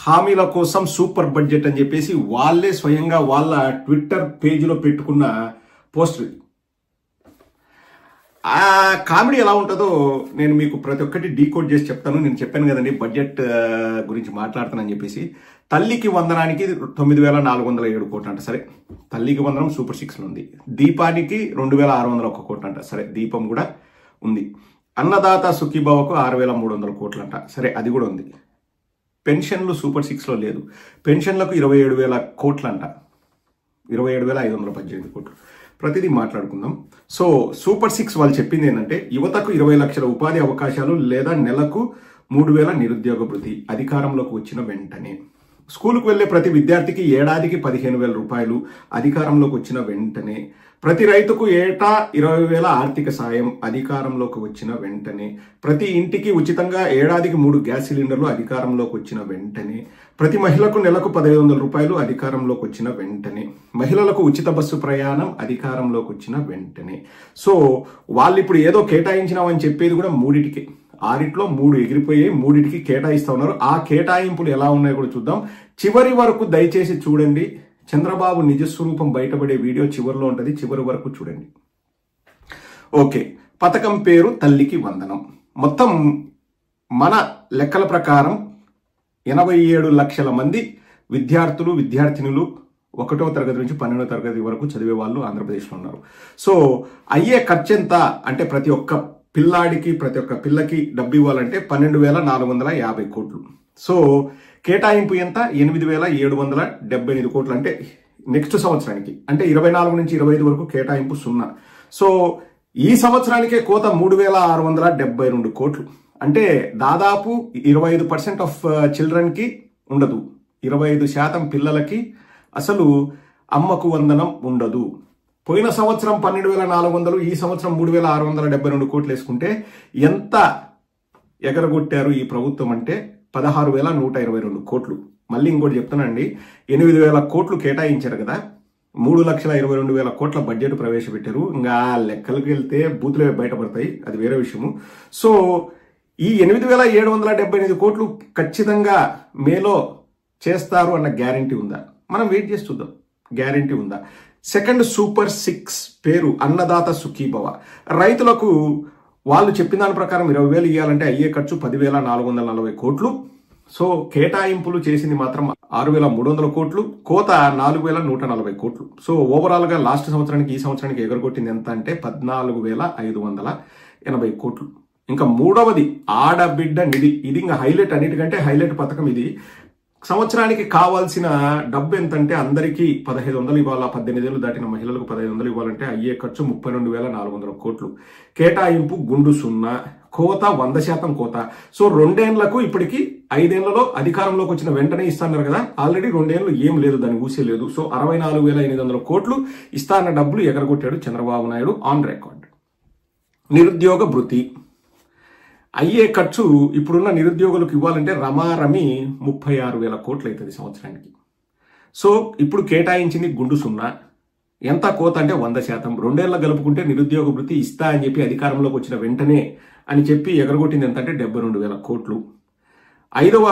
హామీల కోసం super budget అని చెప్పేసి వాళ్ళే స్వయంగా వాళ్ళ ట్విట్టర్ పేజీలో పెట్టుకున్న పోస్టర్. ఆ కామెడీ ఎలా ఉంటుందో నేను మీకు ప్రతి ఒక్కటి డీకోడ్ చేసి చెప్తాను. నేను చెప్పాను కదండి బడ్జెట్ గురించి మాట్లాడుతానని చెప్పేసి. తల్లికి వందనానికి 9,407 కోట్లు అంట. సరే, తల్లికి వందనం సూపర్ 6లో ఉంది. దీపానికి 2,601 కోట్లు అంట. సరే, దీపం కూడా ఉంది. అన్నదాత సుఖీభావకు 6,300 కోట్లు అంట. సరే, అది కూడా ఉంది. పెన్షన్లు సూపర్ 6లో లేదు. పెన్షన్లకు 27,000 కోట్లు అంట. 27,518 కోట్లు. ప్రతిదీ మాట్లాడుకుందాం. సో సూపర్ 6 వాళ్ళు చెప్పింది ఏంటంటే యువతకు 20 లక్షల ఉపాధి అవకాశాలు లేదా నెలకు 3,000 నిరుద్యోగ భృతి అధికారంలోకి వచ్చిన వెంటనే. స్కూలుకు వెళ్లే ప్రతి విద్యార్థికి ఏడాదికి 15,000 రూపాయలు అధికారంలోకి వచ్చిన వెంటనే. ప్రతి రైతుకు ఏటా 20,000 ఆర్థిక సాయం అధికారంలోకి వచ్చిన వెంటనే. ప్రతి ఇంటికి ఉచితంగా ఏడాదికి 3 గ్యాస్ సిలిండర్లు అధికారంలోకి వచ్చిన వెంటనే. ప్రతి మహిళకు నెలకు 1,500 రూపాయలు అధికారంలోకి వచ్చిన వెంటనే. మహిళలకు ఉచిత బస్సు ప్రయాణం అధికారంలోకి వచ్చిన వెంటనే. సో వాళ్ళు ఇప్పుడు ఏదో కేటాయించినామని చెప్పేది కూడా 3టికి. 6ట్లో 3 ఎగిరిపోయి 3టికి కేటాయిస్తా ఉన్నారు. ఆ కేటాయింపులు ఎలా ఉన్నాయో కూడా చూద్దాం. చివరి వరకు దయచేసి చూడండి. చంద్రబాబు నిజస్వరూపం బయటపడే వీడియో చివరిలో ఉంటుంది. చివరి వరకు చూడండి. ఓకే, పథకం పేరు తల్లికి వందనం. మొత్తం మన లెక్కల ప్రకారం 87 లక్షల మంది విద్యార్థులు విద్యార్థినులు 1వ తరగతి నుంచి 12వ తరగతి వరకు చదివే వాళ్ళు ఆంధ్రప్రదేశ్లో ఉన్నారు. సో అయ్యే ఖర్చు ఎంత అంటే ప్రతి ఒక్క పిల్లాడికి ప్రతి ఒక్క పిల్లకి డబ్బు ఇవ్వాలంటే 12,450 కోట్లు. సో కేటాయింపు ఎంత? 8,778 కోట్లు. అంటే నెక్స్ట్ సంవత్సరానికి అంటే 24 నుంచి 25 వరకు కేటాయింపు 0. సో ఈ సంవత్సరానికే కోత 3,672 కోట్లు. అంటే దాదాపు 25% ఆఫ్ చిల్డ్రన్కి ఉండదు. 25% పిల్లలకి అసలు అమ్మకు వందనం ఉండదు. పోయిన సంవత్సరం 12,400, ఈ సంవత్సరం 3,672 కోట్లు వేసుకుంటే ఎంత ఎగరగొట్టారు ఈ ప్రభుత్వం అంటే 16,122 కోట్లు. మళ్ళీ ఇంకోటి చెప్తానండి, 8,000 కోట్లు కేటాయించారు కదా, 3,22,000 కోట్ల బడ్జెట్ ప్రవేశపెట్టారు. ఇంకా లెక్కలకు వెళ్తే బూతులే బయటపడతాయి, అది వేరే విషయము. సో ఈ 8,778 కోట్లు ఖచ్చితంగా మేలో చేస్తారు అన్న గ్యారంటీ ఉందా? మనం వెయిట్ చేసి చూద్దాం. గ్యారంటీ ఉందా? సెకండ్ సూపర్ 6 పేరు అన్నదాత సుఖీభవ. రైతులకు వాళ్ళు చెప్పిన దాని ప్రకారం 20,000 ఇవ్వాలంటే అయ్యే ఖర్చు 10,440 కోట్లు. సో కేటాయింపులు చేసింది మాత్రం 6,300 కోట్లు, కోత 4,140 కోట్లు. సో ఓవరాల్ గా లాస్ట్ సంవత్సరానికి ఈ సంవత్సరానికి ఎగరగొట్టింది ఎంత అంటే 14,580 కోట్లు. ఇంకా మూడవది ఆడబిడ్డ నిధి. ఇది ఇంకా హైలైట్, అన్నిటికంటే హైలైట్ పథకం ఇది. సంవత్సరానికి కావాల్సిన డబ్బు ఎంతంటే అందరికీ 1,500 ఇవ్వాలా. 18 ఏళ్ళు దాటిన మహిళలకు 1,500 ఇవ్వాలంటే అయ్యే ఖర్చు 32,400 కోట్లు. కేటాయింపు గుండు 0, కోత 100% కోత. సో 2 ఏళ్లకు ఇప్పటికి 5 ఏళ్లలో అధికారంలోకి వచ్చిన వెంటనే ఇస్తున్నారు కదా. ఆల్రెడీ 2 ఏళ్ళు ఏం లేదు, దాని ఊసే లేదు. సో 64,800 కోట్లు ఇస్తా అన్న డబ్బులు ఎగరగొట్టాడు చంద్రబాబు నాయుడు ఆన్ రికార్డ్. నిరుద్యోగ భృతి అయ్యే ఖర్చు ఇప్పుడున్న నిరుద్యోగులకు ఇవ్వాలంటే రమారమి 36,000 కోట్లు అవుతుంది సంవత్సరానికి. సో ఇప్పుడు కేటాయించింది గుండు 0. ఎంత కోత అంటే 100%. 2 ఏళ్ళ గలుపుకుంటే నిరుద్యోగ భృతి ఇస్తా అని చెప్పి అధికారంలోకి వచ్చిన వెంటనే అని చెప్పి ఎగరగొట్టింది ఎంత అంటే 72,000 కోట్లు. 5వ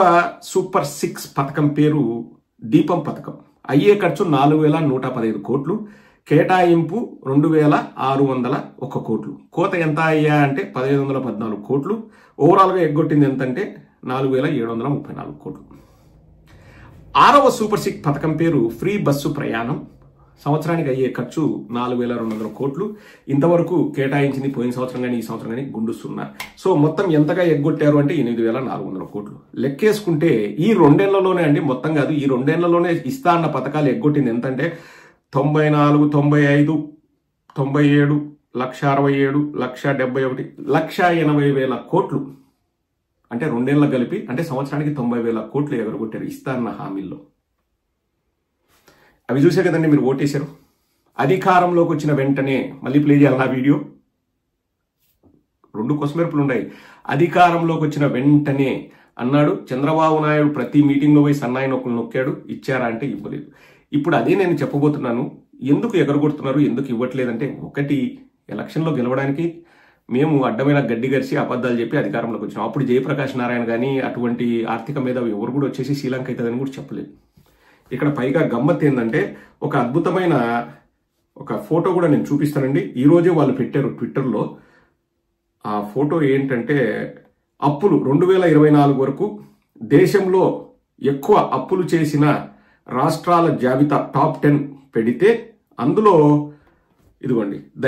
సూపర్ 6 పథకం పేరు దీపం పథకం. అయ్యే ఖర్చు 4,115 కోట్లు. కేటాయింపు 2,601 కోట్లు. కోత ఎంత అయ్యా అంటే 1,514 కోట్లు. ఓవరాల్ గా ఎగ్గొట్టింది ఎంతంటే 4,734 కోట్లు. 6వ సూపర్ 6 పథకం పేరు ఫ్రీ బస్సు ప్రయాణం. సంవత్సరానికి అయ్యే ఖర్చు 4,200 కోట్లు. ఇంతవరకు కేటాయించింది పోయిన సంవత్సరం కానీ ఈ సంవత్సరం కానీ గుండు 0. సో మొత్తం ఎంతగా ఎగ్గొట్టారు అంటే 8,400 కోట్లు. లెక్కేసుకుంటే ఈ 2 ఏళ్లలోనే అండి, మొత్తం కాదు, ఈ 2 ఏళ్లలోనే ఇస్తా అన్న పథకాలు ఎగ్గొట్టింది ఎంతంటే 94, 95, 97, 1,67, 1,71, 1,80,000 కోట్లు. అంటే 2 ఏళ్ళ కలిపి అంటే సంవత్సరానికి 90,000 కోట్లు ఎగరగొట్టారు ఇస్తా అన్న హామీల్లో. అవి చూసే కదండి మీరు ఓటేశారు. అధికారంలోకి వచ్చిన వెంటనే మళ్ళీ ప్లే చేయాలి ఆ వీడియో. 2 కొసమెరుపులు ఉన్నాయి. అధికారంలోకి వచ్చిన వెంటనే అన్నాడు చంద్రబాబు నాయుడు. ప్రతి మీటింగ్లో పోయి సన్నాయి నొక్కులు నొక్కాడు. ఇచ్చారా అంటే ఇవ్వలేదు. ఇప్పుడు అదే నేను చెప్పబోతున్నాను. ఎందుకు ఎగరగొడుతున్నారు, ఎందుకు ఇవ్వట్లేదంటే, ఒకటి ఎలక్షన్లో గెలవడానికి మేము అడ్డమైన గడ్డి గరిచి అబద్ధాలు చెప్పి అధికారంలోకి వచ్చినాం. అప్పుడు జయప్రకాష్ నారాయణ కానీ అటువంటి ఆర్థిక మేధావి ఎవరు కూడా వచ్చేసి శ్రీలంక అవుతుందని కూడా చెప్పలేదు. ఇక్కడ పైగా గమ్మత్ ఏంటంటే ఒక అద్భుతమైన ఒక ఫోటో కూడా నేను చూపిస్తానండి. ఈ రోజే వాళ్ళు పెట్టారు ట్విట్టర్లో. ఆ ఫోటో ఏంటంటే అప్పులు 2024 వరకు దేశంలో ఎక్కువ అప్పులు చేసిన రాష్ట్రాల జాబితా టాప్ 10 పెడితే అందులో ఇదిగోండి ద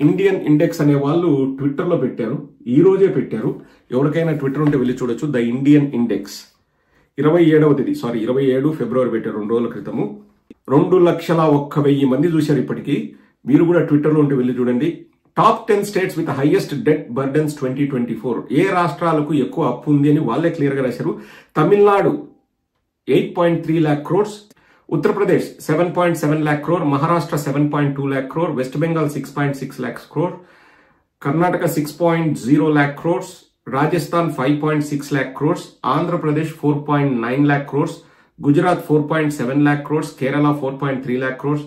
ఇండియన్ ఇండెక్స్ అనే వాళ్ళు ట్విట్టర్లో పెట్టారు. ఈ రోజే పెట్టారు. ఎవరికైనా ట్విట్టర్ ఉంటే వెళ్ళి చూడొచ్చు. ద ఇండియన్ ఇండెక్స్ 27 ఫిబ్రవరి పెట్టారు, 2 రోజుల క్రితము. 2,01,000 మంది చూశారు ఇప్పటికీ. మీరు కూడా ట్విట్టర్లో ఉంటే వెళ్ళి చూడండి. Top 10 states with highest debt burdens 2024. ఏ రాష్ట్రాలకు ఎక్కువ అప్పు ఉంది అని వాళ్ళే క్లియర్గా రాశారు. Tamil Nadu 8.3 lakh crores, Uttar Pradesh 7.7 lakh crore, Maharashtra 7.2 lakh crore, west Bengal 6.6 lakhs crore, Karnataka 6.0 lakh crores, Rajasthan 5.6 lakh crores, Andhra Pradesh 4.9 lakh crores, Gujarat 4.7 lakh crores, Kerala 4.3 lakh crores,